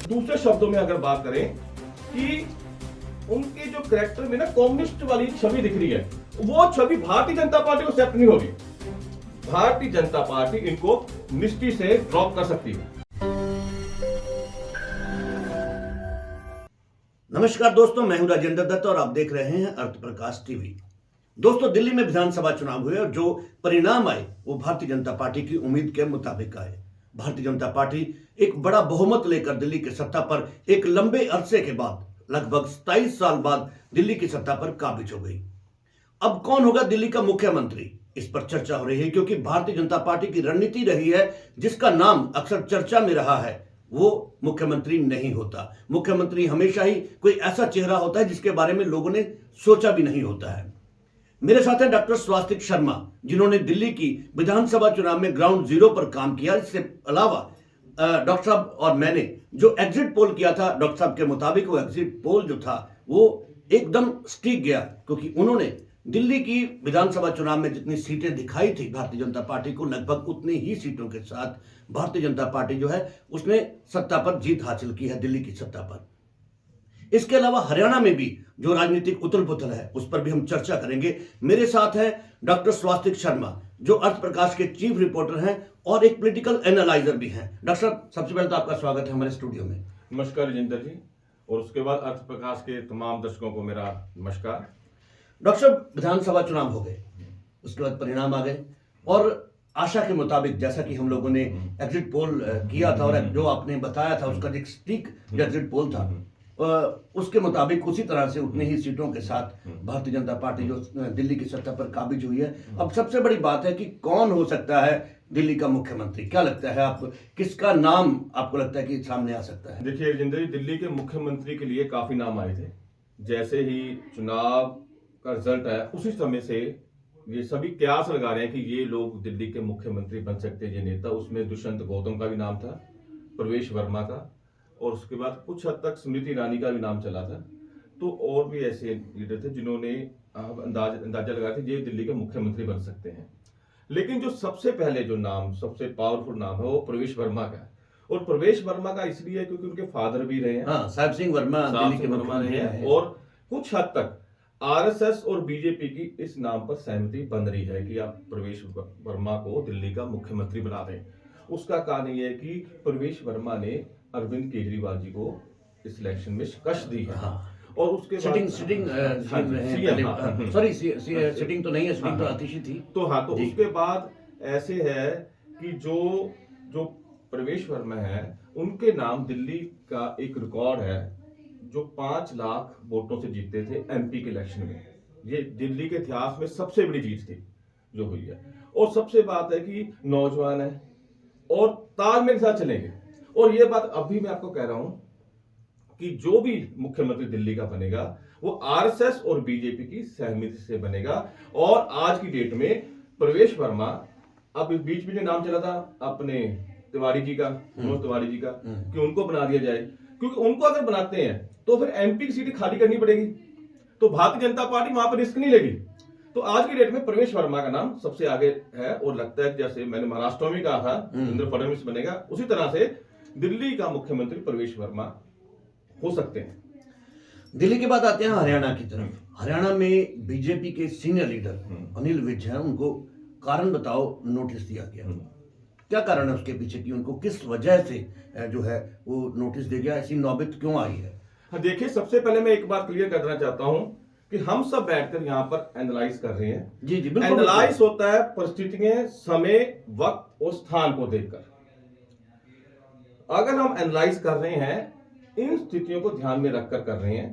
दूसरे शब्दों में अगर बात करें कि उनके जो कैरेक्टर में ना कम्युनिस्ट वाली छवि दिख रही है, वो छवि भारतीय जनता पार्टी को एक्सेप्ट नहीं होगी। भारतीय जनता पार्टी इनको निश्चित से ड्रॉप कर सकती है। नमस्कार दोस्तों, मैं हूं राजेंद्र दत्त और आप देख रहे हैं अर्थ प्रकाश टीवी। दोस्तों, दिल्ली में विधानसभा चुनाव हुए और जो परिणाम आए वो भारतीय जनता पार्टी की उम्मीद के मुताबिक आए। भारतीय जनता पार्टी एक बड़ा बहुमत लेकर दिल्ली की सत्ता पर एक लंबे अरसे के बाद, लगभग 27 साल बाद दिल्ली की सत्ता पर काबिज हो गई। अब कौन होगा दिल्ली का मुख्यमंत्री, इस पर चर्चा हो रही है, क्योंकि भारतीय जनता पार्टी की रणनीति रही है जिसका नाम अक्सर चर्चा में रहा है, वो मुख्यमंत्री नहीं होता। मुख्यमंत्री हमेशा ही कोई ऐसा चेहरा होता है जिसके बारे में लोगों ने सोचा भी नहीं होता है। मेरे साथ हैं डॉक्टर स्वास्तिक शर्मा, जिन्होंने दिल्ली की विधानसभा चुनाव में ग्राउंड जीरो पर काम किया। इससे अलावा डॉक्टर साहब और मैंने जो एग्जिट पोल किया था, डॉक्टर साहब के मुताबिक वो एग्जिट पोल जो था वो एकदम सटीक गया, क्योंकि उन्होंने दिल्ली की विधानसभा चुनाव में जितनी सीटें दिखाई थी भारतीय जनता पार्टी को, लगभग उतनी ही सीटों के साथ भारतीय जनता पार्टी जो है उसने सत्ता पर जीत हासिल की है, दिल्ली की सत्ता पर। इसके अलावा हरियाणा में भी जो राजनीतिक उथल पुथल है उस पर भी हम चर्चा करेंगे। मेरे साथ है डॉक्टर स्वास्तिक शर्मा, जो अर्थ प्रकाश के चीफ रिपोर्टर हैं और एक पॉलिटिकल एनालाइजर भी हैं। डॉक्टर साहब, सबसे पहले तो आपका स्वागत है हमारे स्टूडियो में। नमस्कार राजेंद्र जी, और उसके बाद अर्थ प्रकाश के तमाम दर्शकों को मेरा नमस्कार। डॉक्टर साहब, विधानसभा चुनाव हो गए, उसके बाद परिणाम आ गए और आशा के मुताबिक, जैसा कि हम लोगों ने एग्जिट पोल किया था और जो आपने बताया था उसका एक स्टिक एग्जिट पोल था, उसके मुताबिक उसी तरह से उतनी ही सीटों के साथ भारतीय जनता पार्टी जो दिल्ली की सत्ता पर काबिज हुई है। अब सबसे बड़ी बात है कि कौन हो सकता है दिल्ली का मुख्यमंत्री। क्या लगता है आप, किसका नाम आपको लगता है कि सामने आ सकता है? देखिए राजेंद्र जी, दिल्ली के मुख्यमंत्री के लिए काफी नाम आए थे। जैसे ही चुनाव का रिजल्ट आया उसी समय से ये सभी कयास लगा रहे हैं कि ये लोग दिल्ली के मुख्यमंत्री बन सकते हैं, ये नेता। उसमें दुष्यंत गौतम का भी नाम था, प्रवेश वर्मा का, और उसके बाद कुछ हद तक स्मृति ईरानी का भी नाम चला था। तो और भी ऐसे लीडर थे जिन्होंने अंदाजा लगाया था ये दिल्ली के मुख्यमंत्री बन सकते हैं। लेकिन जो सबसे पहले जो नाम, सबसे पावरफुल नाम है वो प्रवेश वर्मा का है। और प्रवेश वर्मा का इसलिए क्योंकि उनके फादर भी रहे हैं, साहब सिंह वर्मा दिल्ली के मुख्यमंत्री हैं, और कुछ हद तक आरएसएस और बीजेपी की इस नाम पर सहमति बन रही है कि आप प्रवेश वर्मा को दिल्ली का मुख्यमंत्री बना दें। उसका कारण यह है कि प्रवेश वर्मा ने अरविंद केजरीवाल जी को इस इलेक्शन में शिकस्त दी है। और उसके सिटिंग सिटिंग तो नहीं है, सिटिंग तो आतिशी थी। तो उसके बाद ऐसे है कि जो प्रवेश वर्मा है उनके नाम दिल्ली का एक रिकॉर्ड है, जो 5 लाख वोटों से जीते थे एमपी के इलेक्शन में। ये दिल्ली के इतिहास में सबसे बड़ी जीत थी जो हुई है। और सबसे बात है कि नौजवान है और तालमेल के साथ चलेंगे। और ये बात अभी मैं आपको कह रहा हूं कि जो भी मुख्यमंत्री दिल्ली का बनेगा वो आरएसएस और बीजेपी की सहमति से बनेगा। और आज की डेट में प्रवेश वर्मा, अब इस बीच में जो नाम चला था अपने तिवारी जी का, मनोज तिवारी जी का, कि उनको बना दिया जाए, क्योंकि उनको अगर बनाते हैं तो फिर एमपी की सीटें खाली करनी पड़ेगी, तो भारतीय जनता पार्टी वहां पर रिस्क नहीं लेगी। तो आज की डेट में प्रवेश वर्मा का नाम सबसे आगे है। और लगता है कि जैसे मैंने महाराष्ट्र में कहा था देवेंद्र फडणवीस बनेगा, उसी तरह से दिल्ली का मुख्यमंत्री प्रवेश वर्मा हो सकते हैं। दिल्ली के बाद आते हैं हरियाणा की तरफ। हरियाणा में बीजेपी के सीनियर लीडर अनिल विज हैं, उनको कारण बताओ नोटिस दिया गया। क्या कारण है उसके पीछे की उनको किस वजह से जो है वो नोटिस दे गया, ऐसी नौबत क्यों आई है? देखिए, सबसे पहले मैं एक बात क्लियर कर देना चाहता हूं कि हम सब बैठकर यहाँ पर एनालाइज कर रहे हैं। जी जी, बिल्कुल। एनालाइज होता है परिस्थितियां, समय, वक्त और स्थान को देखकर। अगर हम एनालाइज कर रहे हैं, इन स्थितियों को ध्यान में रखकर कर रहे हैं,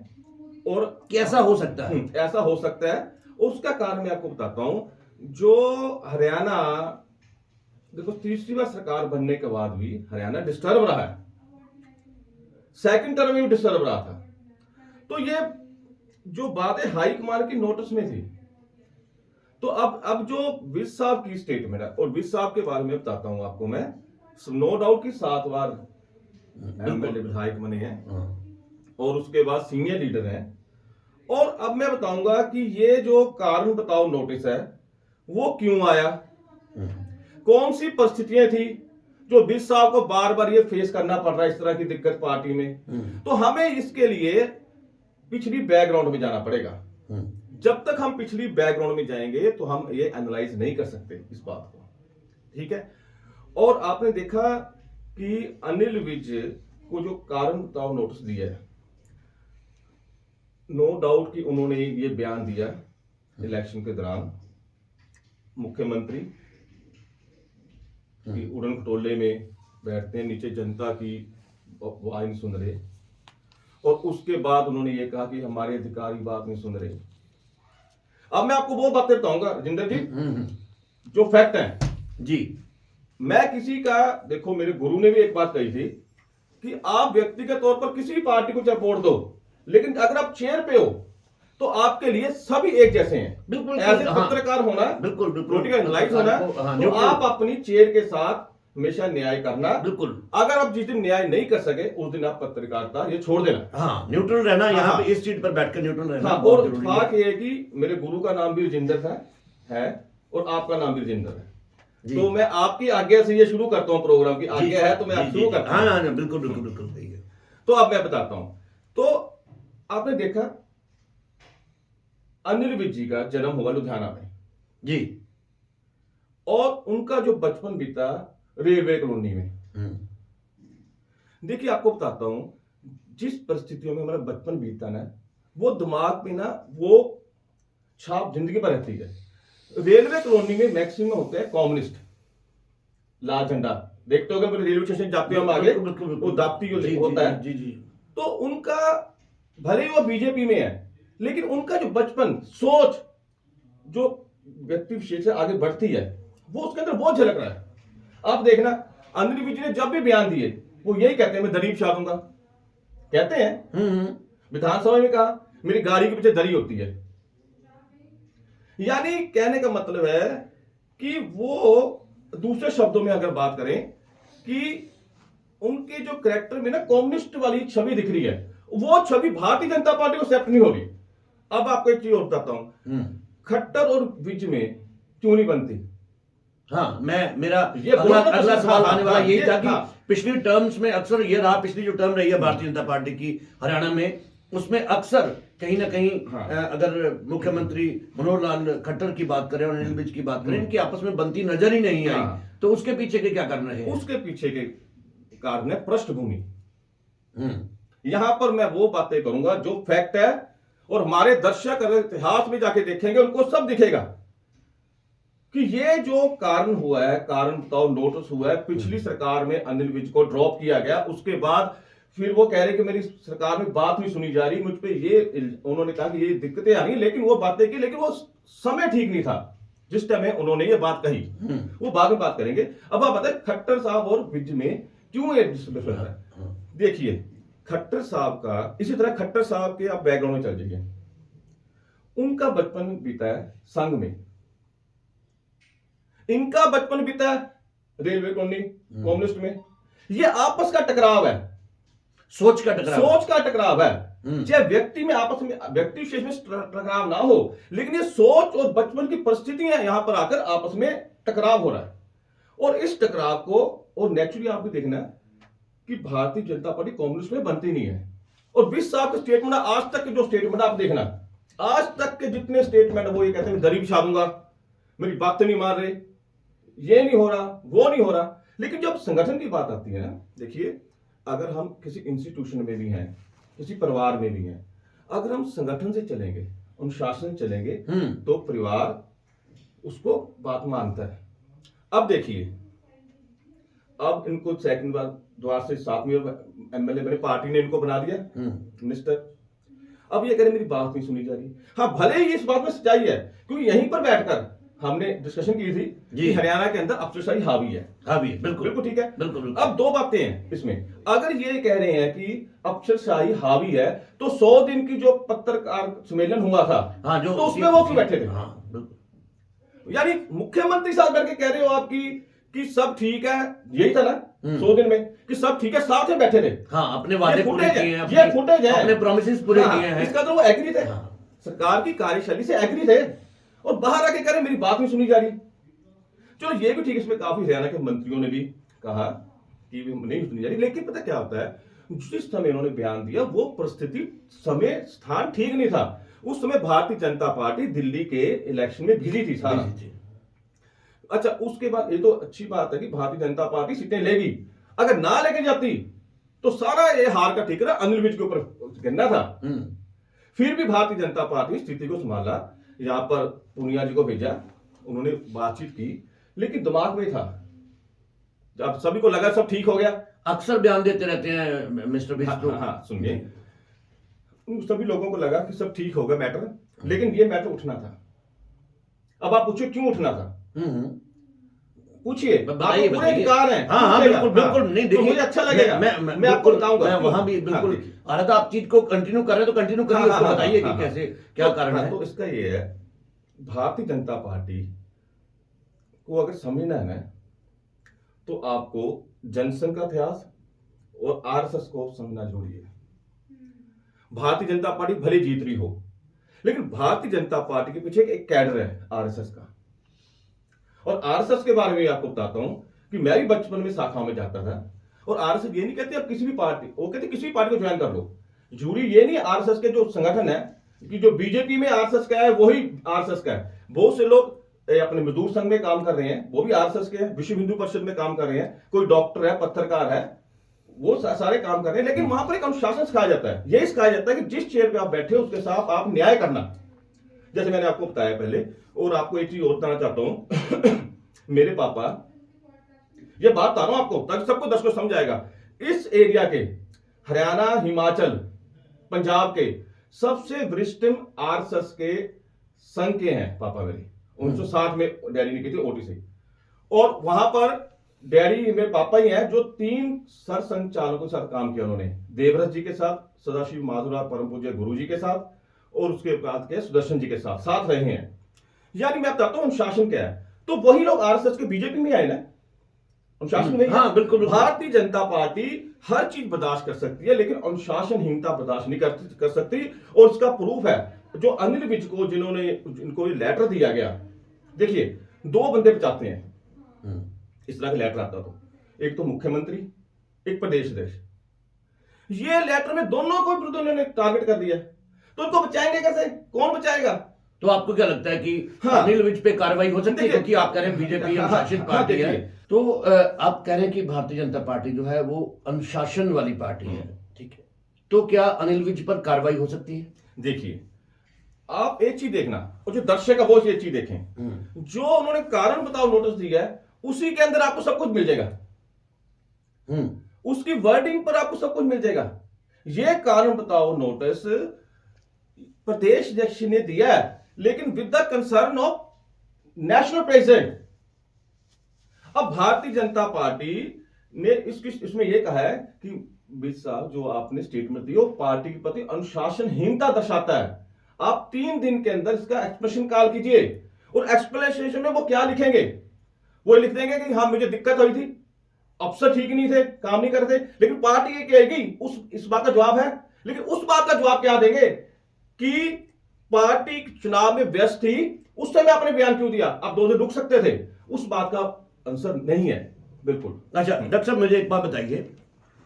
और कैसा हो सकता है, ऐसा हो सकता है। उसका कारण मैं आपको बताता हूं। जो हरियाणा, देखो, तीसरी बार सरकार बनने के बाद भी हरियाणा डिस्टर्ब रहा है, सेकंड टर्म में भी डिस्टर्ब रहा था। तो ये जो बातें हाईकमान की नोटिस में थी, तो अब जो विज साहब की स्टेटमेंट है, और विज साहब के बारे में बताता हूं आपको मैं। नो डाउट कि 7 बार एमएलए विधायक बने हैं और उसके बाद सीनियर लीडर हैं। और अब मैं बताऊंगा कि ये जो कारण बताओ नोटिस है वो क्यों आया, कौन सी परिस्थितियां थी जो विज साहब को बार बार ये फेस करना पड़ रहा है इस तरह की दिक्कत पार्टी में, तो हमें इसके लिए पिछली बैकग्राउंड में जाना पड़ेगा। जब तक हम पिछली बैकग्राउंड में जाएंगे तो हम ये एनालाइज नहीं कर सकते इस बात को, ठीक है। और आपने देखा कि अनिल विज को जो कारण बताओ नोटिस दिया है, नो डाउट कि उन्होंने ये बयान दिया इलेक्शन के दौरान, मुख्यमंत्री कि उड़न खटोले में बैठते हैं, नीचे जनता की आवाज नहीं सुन रहे, और उसके बाद उन्होंने ये कहा कि हमारे अधिकारी बात नहीं सुन रहे। अब मैं आपको वो बातें बताऊंगा राजेंद्र जी जो फैक्ट है जी। मैं किसी का, देखो मेरे गुरु ने भी एक बात कही थी कि आप व्यक्तिगत तौर पर किसी भी पार्टी को चाहे वोट दो, लेकिन अगर आप चेयर पे हो तो आपके लिए सभी एक जैसे हैं। बिल्कुल ऐसे हाँ, पत्रकार होना, बिल्कुल पॉलिटिकल एनालाइज होना, हाँ, तो आप अपनी चेयर के साथ हमेशा न्याय करना। बिल्कुल। अगर आप जिस दिन न्याय नहीं कर सके उस दिन आप पत्रकारिता ये छोड़ देना। हाँ, न्यूट्रल रहना, यहाँ हाँ, पे इस सीट पर बैठकर न्यूट्रल रहना हाँ, बहुत और जरूरी बात ये है कि मेरे गुरु का नाम भी राजेंद्र है और आपका नाम भी राजेंद्र है, तो मैं आपकी आज्ञा से ये शुरू करता हूँ, प्रोग्राम की आज्ञा है तो मैं आप शुरू करता हूँ। हाँ, बिल्कुल बिल्कुल बिल्कुल सही है। तो अब मैं बताता हूं। तो आपने देखा अनिल विज जी का जन्म हुआ लुधियाना में जी, और उनका जो बचपन बीता रेलवे कॉलोनी में। देखिए आपको बताता हूं, जिस परिस्थितियों में हमारा बचपन बीता ना, वो दिमाग में ना वो छाप जिंदगी पर रहती है। रेलवे कॉलोनी में मैक्सिमम होते हैं कम्युनिस्ट, लाल झंडा देखते हो रेलवे स्टेशन जाते हो हम आगे, वो दाप्ती जो होता है जी जी। तो उनका भले ही वो बीजेपी में है, लेकिन उनका जो बचपन सोच जो व्यक्ति विशेष से आगे बढ़ती है वो उसके अंदर बहुत झलक रहा है। आप देखना अनिल विज ने जब भी बयान दिए वो यही कहते हैं मैं दरी बिछा दूंगा, कहते हैं। विधानसभा में कहा मेरी गाड़ी के पीछे दरी होती है, यानी कहने का मतलब है कि वो, दूसरे शब्दों में अगर बात करें कि उनके जो कैरेक्टर में ना कम्युनिस्ट वाली छवि दिख रही है, वो छवि भारतीय जनता पार्टी को एक्सेप्ट नहीं हो रही। अब आपको एक चीज और बताता हूं, खट्टर और विज में क्यों नहीं बनती? हाँ, मेरा ये अगला सवाल आने वाला यही था कि हाँ, पिछली टर्म्स में अक्सर ये रहा, पिछली जो टर्म रही है भारतीय जनता पार्टी की हरियाणा में, उसमें अक्सर कहीं ना कहीं अगर मुख्यमंत्री मनोहर लाल खट्टर की बात करें और अनिल विज की बात करें, इनकी आपस में बनती नजर ही नहीं आई। तो उसके पीछे के क्या कारण रहे? उसके पीछे के कारण है पृष्ठभूमि। यहां पर मैं वो बातें करूंगा जो फैक्ट है, और हमारे दर्शक अगर इतिहास में जाके देखेंगे उनको सब दिखेगा कि ये जो कारण हुआ है, कारण बताओ नोटिस हुआ है, पिछली सरकार में अनिल विज को ड्रॉप किया गया, उसके बाद फिर वो कह रहे कि मेरी सरकार में बात नहीं सुनी जा रही, मुझ पे ये उन्होंने कहा कि ये दिक्कतें आ रही, लेकिन वो बातें की, लेकिन वो समय ठीक नहीं था जिस टाइम में उन्होंने ये बात कही, वो बाद में बात करेंगे। अब आप बताए खट्टर साहब और विज में क्यों ये डिफरेंस है? देखिए खट्टर साहब का, इसी तरह खट्टर साहब के आप बैकग्राउंड में चल जाइए, उनका बचपन बीता है संघ में, इनका बचपन बीता है रेलवे कॉलोनी कम्युनिस्ट में। ये आपस का टकराव है, सोच का टकराव है। चाहे व्यक्ति में आपस में, व्यक्ति विशेष में टकराव ना हो, लेकिन ये सोच और बचपन की परिस्थितियां यहां पर आकर आपस में टकराव हो रहा है। और इस टकराव को, और नेचुरली आप भी देखना कि भारतीय जनता पार्टी कम्युनिस्ट में बनती नहीं है। और 20 साल के स्टेटमेंट, आज तक के जो स्टेटमेंट आप देखना, आज तक के जितने स्टेटमेंट वो ये कहते हैं दरी बिछा दूंगा, मेरी बातें नहीं मान रहे, ये नहीं हो रहा, वो नहीं हो रहा। लेकिन जब संगठन की बात आती है ना, देखिए अगर हम किसी इंस्टीट्यूशन में भी हैं, किसी परिवार में भी हैं, अगर हम संगठन से चलेंगे, अनुशासन से चलेंगे, तो परिवार उसको बात मानता है। अब देखिए, अब इनको सेकंड बार द्वार से 7वीं एमएलए बने, पार्टी ने इनको बना दिया मिनिस्टर। अब ये कह रहे मेरी बात नहीं सुनी जा रही। हाँ, भले ही इस बात में सच्चाई है, क्योंकि यहीं पर बैठकर हमने डिस्कशन की थी कि हरियाणा के अंदर अफसरशाही हावी है। बिल्कुल ठीक है, बिल्कुल। अब दो बातें हैं इसमें, अगर ये कह रहे हैं कि अफसरशाही हावी है, तो 100 दिन की जो पत्रकार सम्मेलन हुआ था, तो उसमें वो क्यों बैठे थे? यानी मुख्यमंत्री साहब बैठ के कह रहे हो आप कि सब ठीक है, यही था ना 100 दिन में कि सब ठीक है, साथ में बैठे थे। हाँ, अपने वादे पूरे किए हैं, ये फुटेज है, अपने प्रॉमिसेस पूरे किए हैं। इसका तो वो एग्री थे, सरकार की कार्यशैली से एग्री थे, और बाहर आके कह रहे मेरी बात नहीं सुनी जा रही। चलो ये भी ठीक है, इसमें काफी हरियाणा के मंत्रियों ने भी कहा कि भी नहीं सुनी जा रही, लेकिन पता क्या होता है, जिस समय उन्होंने बयान दिया वो परिस्थिति, समय, स्थान ठीक नहीं था। उस समय भारतीय जनता पार्टी दिल्ली के इलेक्शन में बिजी थी सारा। अच्छा, उसके बाद ये तो अच्छी बात है कि भारतीय जनता पार्टी सीटें लेगी, अगर ना लेके जाती तो सारा ये हार का ठिकाना अनिल विज के ऊपर गिरना था। फिर भी भारतीय जनता पार्टी स्थिति को संभाला, यहां पर पूनिया जी को भेजा, उन्होंने बातचीत की, लेकिन दिमाग में था, जब सभी को लगा सब ठीक हो गया। अक्सर बयान देते रहते हैं मिस्टर बिस्ट्रो। हाँ, सुनिए, सभी लोगों को लगा कि सब ठीक होगा मैटर, लेकिन ये मैटर उठना था। अब आप पूछिए क्यों उठना था, पूछिए, बताइए, पूरे अधिकार हैं। हाँ, बिल्कुल बिल्कुल। नहीं, तो मुझे अच्छा लगेगा, मैं आपको बताऊंगा। मैं वहां भी बिल्कुल आ रहा था, आप चीज को कंटिन्यू कर रहे हैं तो कंटिन्यू करिए, उसको बताइए कि कैसे क्या कारण है। तो इसका ये है, भारतीय जनता पार्टी को अगर समझना है ना, तो आपको जनसंघ का इतिहास और आरएसएस को समझना जरूरी है। भारतीय जनता पार्टी भले जीत रही हो, लेकिन भारतीय जनता पार्टी के पीछे एक कैडर है आरएसएस का। और आरएसएस के बारे में आपको बताता हूं कि मैं भी बचपन में शाखाओं में जाता था, और आरएसएस ये नहीं कहती आप किसी भी पार्टी, वो कहते किसी भी पार्टी को ज्वाइन कर लो। जरूरी ये नहीं आरएसएस के जो संगठन है कि जो बीजेपी में आरएसएस का है वही आरएसएस का है। बहुत से लोग अपने मजदूर संघ में काम कर रहे हैं, वो भी आरएसएस के हैं, विश्व हिंदू परिषद में काम कर रहे हैं, कोई डॉक्टर है, पत्रकार है, वो सारे काम कर रहे हैं, लेकिन वहां पर एक अनुशासन सिखाया जाता है। ये सिखाया जाता है कि जिस चेयर पे आप बैठे हो उसके साथ आप न्याय करना, जैसे मैंने आपको बताया पहले। और आपको एक चीज और बताना चाहता हूं मेरे पापा, ये बात बता रहा हूं आपको ताकि सबको दर्शकों समझ आएगा, इस एरिया के हरियाणा, हिमाचल, पंजाब के सबसे वरिष्ठ आरएसएस के संघ के हैं पापा मेरे। 1960 में डैडी ने की थी ओटीसी, और वहां पर डैडी मेरे पापा ही हैं जो 3 सर संघ चालकों के साथ काम किया उन्होंने, देवव्रत जी के साथ, सदाशिव माधुरा परम पूज्य गुरु जी के साथ, और उसके बाद के सुदर्शन जी के साथ रहे हैं। यानी मैं बताता हूं अनुशासन क्या है, तो वही लोग आरएसएस के बीजेपी में आए ना, अनुशासन में। हाँ, बिल्कुल। भारतीय जनता पार्टी हर चीज बर्दाश्त कर सकती है, लेकिन अनुशासनहीनता बर्दाश्त नहीं कर सकती। और उसका प्रूफ है जो अनिल विज को जिनको ये लेटर दिया गया, देखिए 2 बंदे बचाते हैं इस तरह का लेटर आता, तो एक तो मुख्यमंत्री, एक प्रदेश अध्यक्ष। ये लेटर में दोनों को उन्होंने टारगेट कर दिया, तो उनको बचाएंगे कैसे, कौन बचाएगा? तो आपको क्या लगता है कि अनिल विज पे कार्रवाई हो सकती है, क्योंकि आप कह रहे हैं बीजेपी अनुशासित पार्टी है, तो आप कह रहे हैं कि भारतीय जनता पार्टी जो है वो अनुशासन वाली पार्टी है, ठीक है, तो क्या अनिल विज पर कार्रवाई हो सकती है? देखिए, आप एक चीज देखना, और जो दर्शक है वो ये चीज देखें, जो उन्होंने कारण बताओ नोटिस दिया है उसी के अंदर आपको सब कुछ मिल जाएगा, उसकी वर्डिंग पर आपको सब कुछ मिल जाएगा। ये कारण बताओ नोटिस प्रदेश अध्यक्ष ने दिया है, लेकिन with the concern of national president. अब भारतीय जनता पार्टी ने इसमें यह कहा है कि विज साहब जो आपने स्टेटमेंट दी वो पार्टी के प्रति अनुशासनहीनता दर्शाता है। आप 3 दिन के अंदर इसका एक्सप्रेशन कॉल कीजिए, और एक्सप्लेनेशन में वो क्या लिखेंगे, वो लिख देंगे कि हाँ मुझे दिक्कत हुई थी, अफसर ठीक नहीं थे, काम नहीं कर रहे थे, लेकिन पार्टी ये कहेगी इस बात का जवाब है, लेकिन उस बात का जवाब क्या देंगे कि पार्टी चुनाव में व्यस्त थी, उस समय आपने बयान क्यों दिया, आप 2 दिन रुक सकते थे, उस बात का आंसर नहीं है। बिल्कुल। अच्छा डॉक्टर साहब, मुझे एक बात बताइए,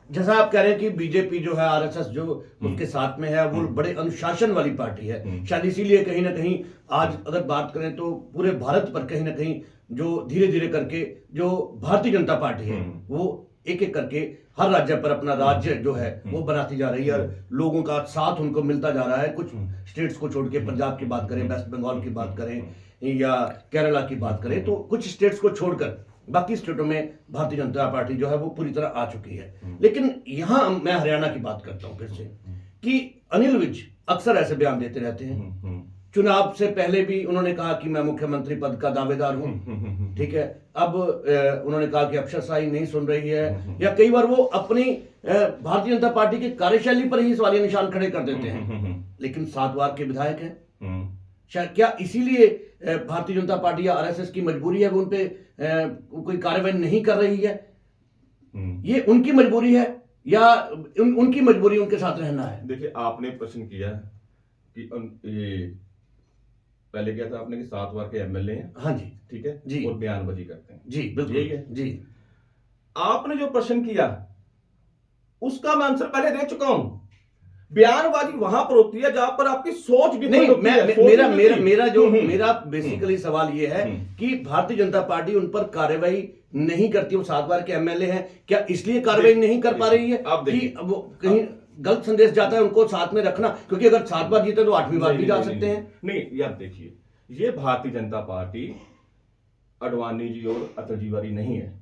जैसा आप कह रहे हैं कि बीजेपी जो है आरएसएस जो उसके साथ में है वो बड़े अनुशासन वाली पार्टी है, शायद इसीलिए कहीं ना कहीं आज अगर बात करें तो पूरे भारत पर कहीं ना कहीं जो धीरे धीरे करके जो भारतीय जनता पार्टी है वो एक एक करके हर राज्य पर अपना राज्य जो है वो बनाती जा रही है, और लोगों का साथ उनको मिलता जा रहा है। कुछ स्टेट्स को छोड़ के, पंजाब की बात करें, वेस्ट बंगाल की बात करें या केरला की बात करें, तो कुछ स्टेट्स को छोड़कर बाकी स्टेटों में भारतीय जनता पार्टी जो है वो पूरी तरह आ चुकी है। लेकिन यहां मैं हरियाणा की बात करता हूं फिर से कि अनिल विज अक्सर ऐसे बयान देते रहते हैं। चुनाव से पहले भी उन्होंने कहा कि मैं मुख्यमंत्री पद का दावेदार हूं, ठीक है, अब उन्होंने कहा कि अफसरशाही नहीं सुन रही है, या कई बार वो अपनी भारतीय जनता पार्टी की कार्यशैली पर ही सवालिया निशान खड़े कर देते हैं। लेकिन 7 बार के विधायक हैं, शायद क्या इसीलिए भारतीय जनता पार्टी या आरएसएस की मजबूरी है वो उन पे कोई कार्रवाई नहीं कर रही है? ये उनकी मजबूरी है या उनकी मजबूरी उनके साथ रहना है? देखिए, आपने प्रश्न किया कि ये पहले क्या था आपने कि 7 बार के एमएलए हैं, हाँ जी, ठीक है जी, और बयानबाजी करते हैं, जी बिल्कुल, यही है जी। आपने जो प्रश्न किया उसका मैं आंसर पहले दे चुका हूं। बयानबाजी वहां पर होती है जहां पर आपकी सोच नहीं, डिफरेंट होती है। सोच मेरा नहीं मेरा होती। मेरा जो हम्म, मेरा बेसिकली सवाल ये है कि भारतीय जनता पार्टी उन पर कार्रवाई नहीं करती। वो 7 बार के एमएलए हैं, क्या इसलिए कार्रवाई नहीं कर पा रही है आप देखिए, कि वो कहीं गलत संदेश जाता है उनको साथ में रखना? क्योंकि अगर 7 बार जीते तो 8वीं बार भी जा सकते हैं। नहीं, ये आप देखिए, ये भारतीय जनता पार्टी अडवाणी जी और अटल जी वाली नहीं है,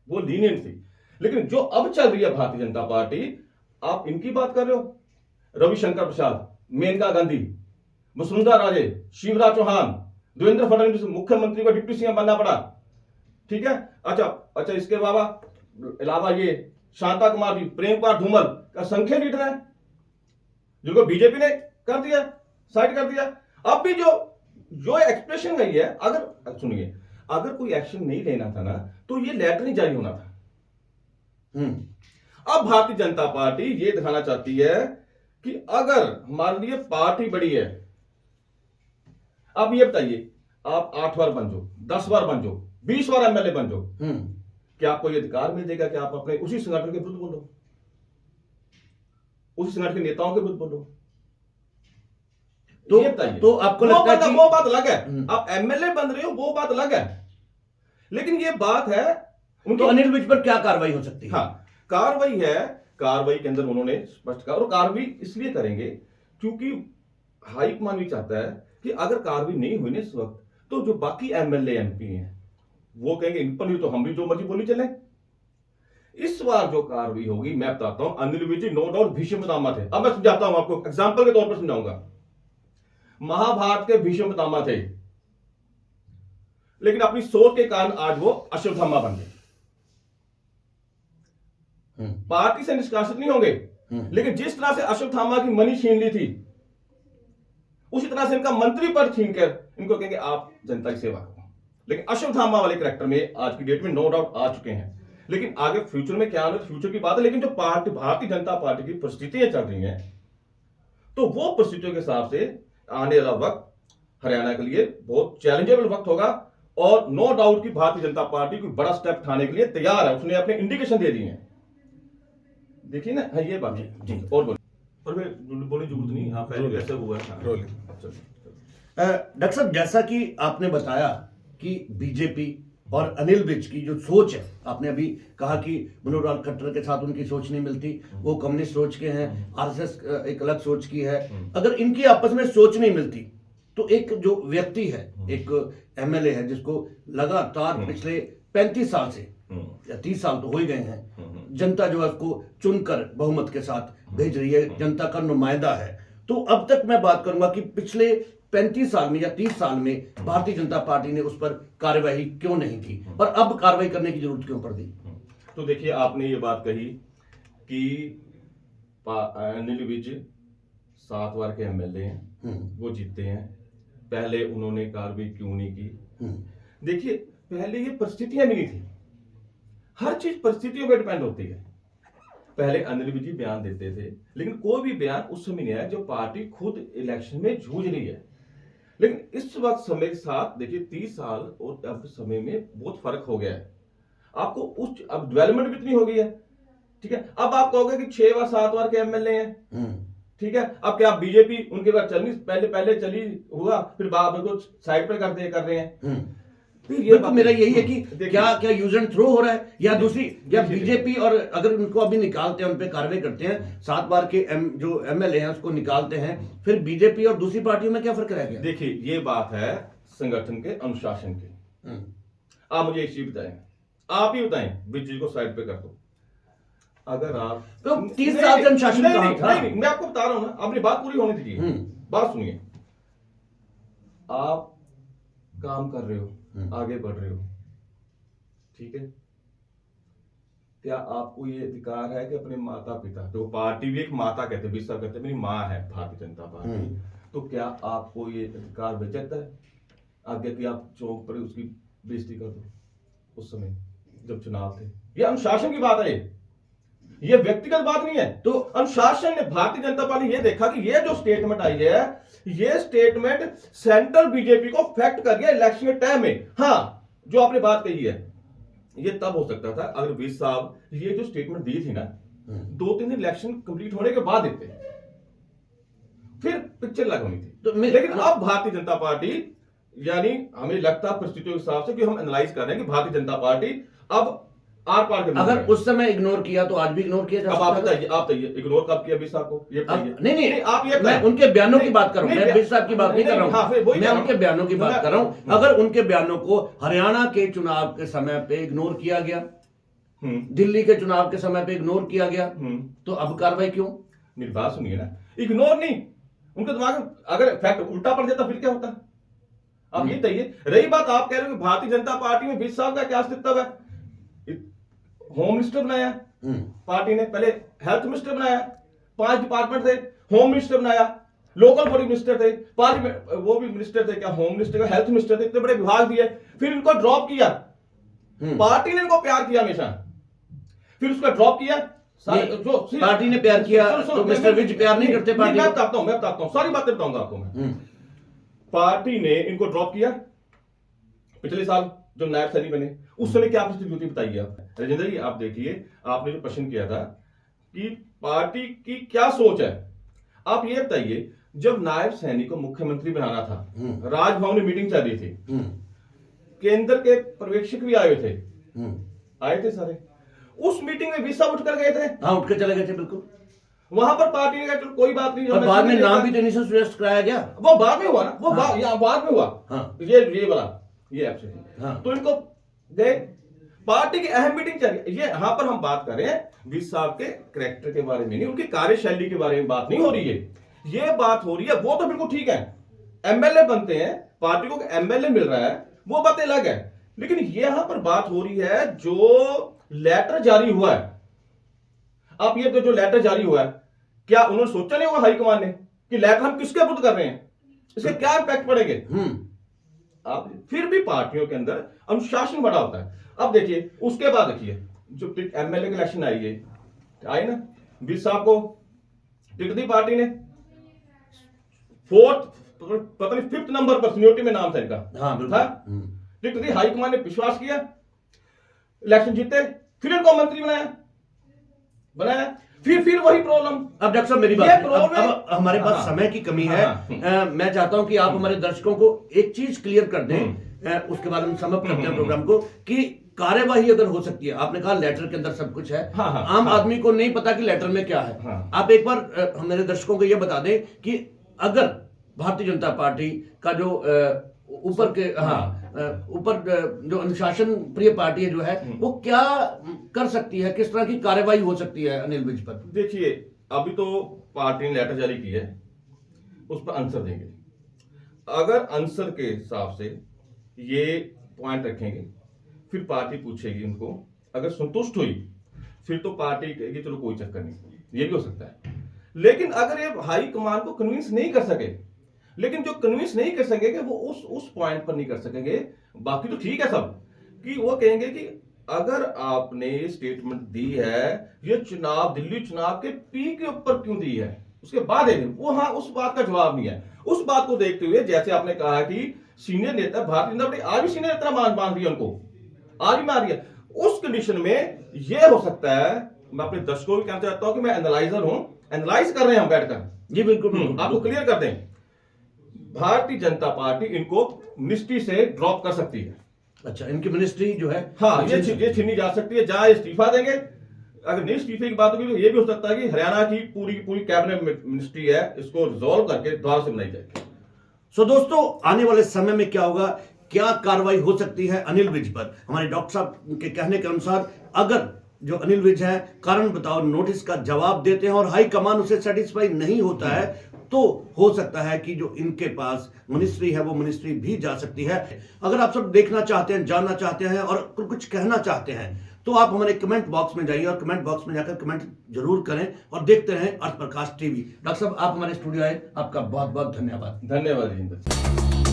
वो लीनियंट थी। लेकिन जो अब चल रही है भारतीय जनता पार्टी, आप इनकी बात कर रहे हो, रविशंकर प्रसाद, मेनका गांधी, वसुंधरा राजे, शिवराज चौहान, देवेंद्र फडणवीस मुख्यमंत्री को डिप्टी सीएम बनना पड़ा, ठीक है। अच्छा, इसके अलावा ये शांता कुमार जी, प्रेम कुमार धूमल का संख्या लीडर है, जिनको बीजेपी ने कर दिया, साइड कर दिया। अब भी जो एक्सप्रेशन गई है, अगर सुनिए, अगर कोई एक्शन नहीं लेना था ना, तो ये लेटर नहीं जारी होना था। अब भारतीय जनता पार्टी ये दिखाना चाहती है कि अगर मान लीजिए पार्टी बड़ी है, आप ये बताइए, आप 8 बार बन जाओ, 10 बार बन जाओ, 20 बार एमएलए बन जाओ, क्या आपको ये अधिकार मिल जाएगा कि आप अपने उसी संगठन के विरुद्ध बोलो, उसी संगठन के नेताओं के विरुद्ध बोलो? तो ये बताइए। तो आपको लगता है कि वो बात अलग है, आप एमएलए बन रहे हो, वो बात अलग है। लेकिन ये बात है तो अनिल विज पर क्या कार्रवाई हो सकती है? हाँ, कार्रवाई के अंदर उन्होंने स्पष्ट कहा, और कार्रवाई इसलिए करेंगे क्योंकि हाईकमान भी चाहता है कि अगर कार्रवाई नहीं हुई ना इस वक्त, तो जो बाकी एमएलए एमपी हैं वो कहेंगे इन पर भी तो हम भी जो मर्जी बोली चले। इस बार जो कार्रवाई होगी, मैं बताता हूं, अनिल विज नो डाउट भीष्म पितामह थे। अब मैं समझाता हूं आपको, एग्जाम्पल के तौर पर समझाऊंगा। महाभारत के भीष्म पितामह थे, लेकिन अपनी सोच के कारण आज वो अश्वत्थामा बन गए। पार्टी से निष्कासित नहीं होंगे, लेकिन जिस तरह से अश्वत्थामा की मनी छीन ली थी, उसी तरह से इनका मंत्री पद छीनकर इनको कहेंगे आप जनता की सेवा करो। लेकिन अश्वत्थामा वाले करैक्टर में आज की डेट में नो डाउट आ चुके हैं। लेकिन आगे फ्यूचर में क्या होगा, फ्यूचर की बात है। लेकिन जो भारतीय जनता पार्टी की परिस्थितियां चल रही हैं, तो वो परिस्थितियों के हिसाब से आने वाला वक्त हरियाणा के लिए बहुत चैलेंजेबल वक्त होगा, और नो डाउट कि भारतीय जनता पार्टी कोई बड़ा स्टेप उठाने के लिए तैयार है। उसने अपने इंडिकेशन दे दिए हैं, देखिए ना। हाँ, ये बात जी, और बोलिए। और बोलने की जरूरत नहीं, हाँ पहले कैसे हुआ है। डॉक्टर साहब, जैसा कि आपने बताया कि बीजेपी और अनिल विज की जो सोच है, आपने अभी कहा कि मनोहर लाल खट्टर के साथ उनकी सोच नहीं मिलती, वो कम्युनिस्ट सोच के हैं, आरएसएस एक अलग सोच की है। अगर इनकी आपस में सोच नहीं मिलती, तो एक जो व्यक्ति है, एक एमएलए है, जिसको लगातार पिछले 35 साल से या 30 साल तो हो ही गए हैं, जनता जो है उसको चुनकर बहुमत के साथ भेज रही है, जनता का नुमाइंदा है। तो अब तक मैं बात करूंगा कि पिछले 35 साल में या 30 साल में भारतीय जनता पार्टी ने उस पर कार्यवाही क्यों नहीं की, और अब कार्रवाई करने की जरूरत क्यों पड़ गई? तो देखिए, आपने ये बात कही कि अनिल विज 7 बार के एमएलए हैं, वो जीते हैं, पहले उन्होंने कार्रवाई क्यों नहीं की? देखिए, पहले ये परिस्थितियां मिली थी, हर चीज परिस्थितियों पर डिपेंड होती है। पहले अनिल विज बयान देते थे, लेकिन कोई भी बयान उस समय नहीं आया जो पार्टी खुद इलेक्शन में जूझ रही है। लेकिन इस वक्त समय के साथ देखिए, 30 साल और अब समय में बहुत फर्क हो गया है। आपको उस अब डेवलपमेंट भी इतनी हो गई है, ठीक है। अब आप कहोगे कि 6 बार 7 बार के एमएलए हैं, ठीक है। अब क्या बीजेपी उनके बाद चलनी, पहले चली हुआ, फिर बाद में साइड पे कर रहे हैं। ये तो मेरा यही है कि क्या यूज एंड थ्रो हो रहा है, या दूसरी, या बीजेपी, और अगर उनको अभी निकालते हैं, उन पे कार्रवाई करते हैं, 7 बार के जो एमएलए हैं उसको निकालते हैं, फिर बीजेपी और दूसरी पार्टियों में क्या फर्क रह गया? देखिए, ये बात है संगठन के अनुशासन की। आप मुझे एक चीज बताएं, आप ही बताएं, बीजेपी को साइड पे कर दो। अगर आप तो 30 साल से अनुशासन कहां था? नहीं, मैं आपको बता रहा हूं ना, अपनी बात पूरी होने दीजिए, बात सुनिए। आप काम कर रहे हो, आगे बढ़ रहे हो, ठीक है। क्या आपको ये अधिकार है कि अपने माता पिता, जो पार्टी भी एक माता कहते हैं, विश्वास कहते हैं, मेरी माँ है भारतीय जनता पार्टी, तो क्या आपको ये अधिकार मिल जाता है आगे कि आप चौक पर उसकी बेइज्जती कर दो? उस समय जब चुनाव थे, ये अनुशासन की बात है, ये व्यक्तिगत बात नहीं है। तो अनुशासन ने, भारतीय जनता पार्टी ये देखा कि ये जो स्टेटमेंट आई है, ये स्टेटमेंट सेंट्रल बीजेपी को फैक्ट कर गया इलेक्शन के टाइम में। हाँ, जो आपने बात कही है, ये तब हो सकता था अगर विज साहब ये जो स्टेटमेंट दी थी ना 2-3 दिन इलेक्शन कंप्लीट होने के बाद देते, फिर पिक्चर अलग होनी थी। तो लेकिन अब भारतीय जनता पार्टी, यानी हमें लगता है परिस्थितियों के हिसाब से कि हम एनालाइज कर रहे हैं कि भारतीय जनता पार्टी अब आर पार के अगर उस समय इग्नोर किया तो आज भी इग्नोर किया जा अब सकता आप है। बताइए, आप बताइए इग्नोर कब किया विज साहब को, ये बताइए। नहीं, आप ये मैं बताइए। उनके बयानों की बात कर रहा हूं, नहीं, मैं विज साहब की बात नहीं कर रहा हाँ, फिर हूं, वही मैं कह रहा उनके हूं। बयानों की बात कर रहा हूं। अगर उनके बयानों को हरियाणा के चुनाव के समय पे इग्नोर किया गया, दिल्ली के चुनाव के समय पे इग्नोर किया गया, तो अब कार्रवाई क्यों? मेरी बात सुनिए ना, इग्नोर नहीं, उनके दिमाग में अगर फैक्ट उल्टा पड़ जाता फिर क्या होता? आप ये बताइए। रही बात आप कह रहे हो कि भारतीय जनता पार्टी में विज साहब का क्या अस्तित्व है? होम मिनिस्टर बनाया पार्टी ने, पहले हेल्थ मिनिस्टर बनाया, 5 डिपार्टमेंट थे, होम मिनिस्टर बनाया, लोकल बॉडी मिनिस्टर थे, पार्लियामेंट वो भी मिनिस्टर थे, क्या होम मिनिस्टर का, हेल्थ मिनिस्टर थे, इतने बड़े विभाग दिए, फिर इनको ड्रॉप किया। पार्टी ने इनको प्यार किया हमेशा, फिर उसका ड्रॉप किया। पार्टी ने प्यार किया तो मिस्टर विज प्यार नहीं करते पार्टी? मैं बताता हूं सारी बातें बताऊंगा आपको मैं। पार्टी ने इनको ड्रॉप किया पिछले साल जो नायब सैनी बने, उस समय क्या परिस्थिति होती बताइए आप। राजेंद्र जी आप देखिए, आपने जो प्रश्न किया था कि पार्टी की क्या सोच है, आप ये बताइए जब नायब सैनी को मुख्यमंत्री बनाना था, राजभवन में मीटिंग चल रही थी, केंद्र के पर्यवेक्षक भी आए थे सारे, उस मीटिंग में विज साहब उठ कर गए थे। हाँ, उठ कर चले गए थे, बिल्कुल। वहां पर पार्टी ने कहा चलो कोई बात नहीं, और बाद में नाम भी तो नहीं सजेस्ट कराया गया, वो बाद में हुआ ना, वो बाद में हुआ। हाँ। ये वाला ये एक्चुअली, हाँ। तो इनको गए, पार्टी की अहम मीटिंग चल रही है। ये यहां पर हम बात कर रहे हैं विज साहब के कैरेक्टर के बारे में नहीं, उनकी कार्यशैली के बारे में बात नहीं हो रही है, ये बात हो रही है। वो तो बिल्कुल ठीक है, एमएलए बनते हैं, पार्टी को एमएलए मिल रहा है, वो बात अलग है। लेकिन यहां पर बात हो रही है जो लेटर जारी हुआ है, आप ये तो जो लेटर जारी हुआ है, क्या उन्होंने सोचा नहीं होगा हाईकमान ने कि लेटर हम किसके विरुद्ध कर रहे हैं, इसके क्या इम्पैक्ट पड़ेंगे? आप फिर भी पार्टियों के अंदर अनुशासन बड़ा होता है। अब देखिए उसके बाद देखिए जो एमएलए के इलेक्शन आई ना, विज साहब को टिकट दी पार्टी ने, 4th पता नहीं 5th नंबर पर सीनियरिटी में नाम था इनका। हाँ, बिल्कुल। टिकट दी, हाईकमान ने विश्वास किया, इलेक्शन जीते, फिर इनको मंत्री बनाया, फिर वही प्रॉब्लम। अब डॉक्टर साहब मेरी बात, अब हमारे पास समय की कमी है। मैं चाहता हूं कि आप हमारे दर्शकों को एक चीज क्लियर कर दें, उसके बाद हम समाप्त करते हैं प्रोग्राम को, कि कार्यवाही अगर हो सकती है, आपने कहा लेटर के अंदर सब कुछ है, आम आदमी को नहीं पता कि लेटर में क्या है। आप एक बार हमारे दर्शकों को यह बता दें कि अगर भारतीय जनता पार्टी का जो ऊपर जो अनुशासन प्रिय पार्टी है जो है, वो क्या कर सकती है, किस तरह की कार्यवाही हो सकती है अनिल विज पर? देखिए अभी तो पार्टी ने लेटर जारी की है, उस पर आंसर देंगे। अगर आंसर के हिसाब से ये पॉइंट रखेंगे, फिर पार्टी पूछेगी उनको, अगर संतुष्ट हुई फिर तो पार्टी कहेगी चलो कोई चक्कर नहीं, ये भी हो सकता है। लेकिन अगर ये हाई कमान को कन्विंस नहीं कर सके, लेकिन जो कन्विंस नहीं कर सकेंगे वो उस पॉइंट पर नहीं कर सकेंगे, बाकी तो ठीक है सब, कि वो कहेंगे कि अगर आपने स्टेटमेंट दी है, ये चुनाव दिल्ली चुनाव के पी के ऊपर क्यों दी है, उसके बाद वो हाँ उस बात का जवाब नहीं है। उस बात को देखते हुए जैसे आपने कहा कि सीनियर नेता भारतीय जनता पार्टी आज भी सीनियर नेता मान रही है, उनको आज भी मान रही है, उस कंडीशन में ये हो सकता है। मैं अपने दर्शकों को कहना चाहता हूं कि मैं एनालाइजर हूं, एनालाइज कर रहे हैं हम बैठकर। जी बिल्कुल, आपको क्लियर कर दें, भारतीय जनता पार्टी इनको मिनिस्ट्री से ड्रॉप कर सकती है। अच्छा, इनकी मिनिस्ट्री जो है, हाँ ये छीनी जा सकती है, जहां इस्तीफा देंगे। अगर नहीं इस्तीफे की बात होगी तो ये भी हो सकता है कि हरियाणा की पूरी कैबिनेट मिनिस्ट्री है, इसको रिजॉल्व करके दोबारा से बनाई जाएगी। सो दोस्तों, आने वाले समय में क्या होगा, क्या कार्रवाई हो सकती है अनिल विज पर? हमारे डॉक्टर साहब के कहने के अनुसार अगर जो अनिल विज है कारण बताओ नोटिस का जवाब देते हैं और हाई कमान उसे सेटिस्फाई नहीं होता है, तो हो सकता है कि जो इनके पास मिनिस्ट्री है वो मिनिस्ट्री भी जा सकती है। अगर आप सब देखना चाहते हैं, जानना चाहते हैं और कुछ कहना चाहते हैं, तो आप हमारे कमेंट बॉक्स में जाइए और कमेंट बॉक्स में जाकर कमेंट जरूर करें और देखते रहें अर्थ प्रकाश टीवी। डॉक्टर साहब, आप हमारे स्टूडियो आए, आपका बहुत बहुत धन्यवाद। धन्यवाद।